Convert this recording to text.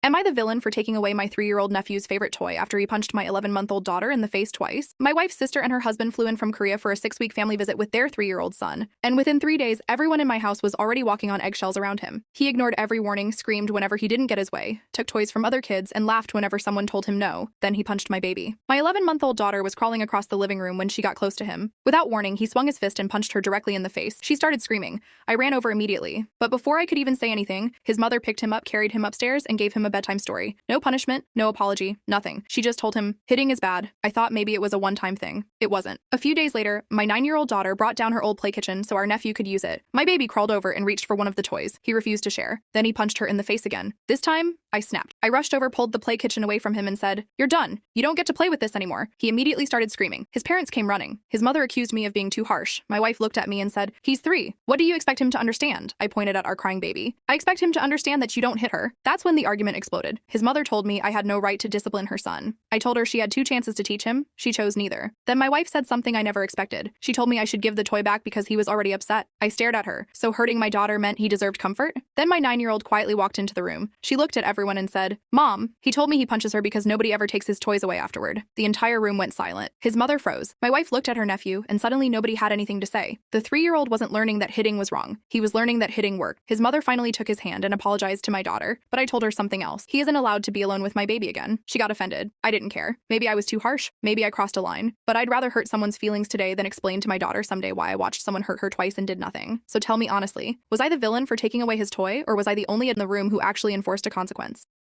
Am I the villain for taking away my 3-year-old nephew's favorite toy after he punched my 11-month-old daughter in the face twice? My wife's sister and her husband flew in from Korea for a 6-week family visit with their 3-year-old son, and within 3 days, everyone in my house was already walking on eggshells around him. He ignored every warning, screamed whenever he didn't get his way, took toys from other kids, and laughed whenever someone told him no. Then he punched my baby. My 11-month-old daughter was crawling across the living room when she got close to him. Without warning, he swung his fist and punched her directly in the face. She started screaming. I ran over immediately. But before I could even say anything, his mother picked him up, carried him upstairs, and gave him a bedtime story. No punishment, no apology, nothing. She just told him, hitting is bad. I thought maybe it was a one-time thing. It wasn't. A few days later, my 9-year-old daughter brought down her old play kitchen so our nephew could use it. My baby crawled over and reached for one of the toys. He refused to share. Then he punched her in the face again. This time, I snapped. I rushed over, pulled the play kitchen away from him and said, "You're done. You don't get to play with this anymore." He immediately started screaming. His parents came running. His mother accused me of being too harsh. My wife looked at me and said, "He's 3. What do you expect him to understand?" I pointed at our crying baby. "I expect him to understand that you don't hit her." That's when the argument exploded. His mother told me I had no right to discipline her son. I told her she had 2 chances to teach him. She chose neither. Then my wife said something I never expected. She told me I should give the toy back because he was already upset. I stared at her. So hurting my daughter meant he deserved comfort? Then my 9-year-old quietly walked into the room. She looked at everyone and said, "Mom, he told me he punches her because nobody ever takes his toys away afterward." The entire room went silent. His mother froze. My wife looked at her nephew, and suddenly nobody had anything to say. The 3-year-old wasn't learning that hitting was wrong. He was learning that hitting worked. His mother finally took his hand and apologized to my daughter, but I told her something else. He isn't allowed to be alone with my baby again. She got offended. I didn't care. Maybe I was too harsh. Maybe I crossed a line. But I'd rather hurt someone's feelings today than explain to my daughter someday why I watched someone hurt her twice and did nothing. So tell me honestly, was I the villain for taking away his toy, or was I the only in the room who actually enforced a consequence?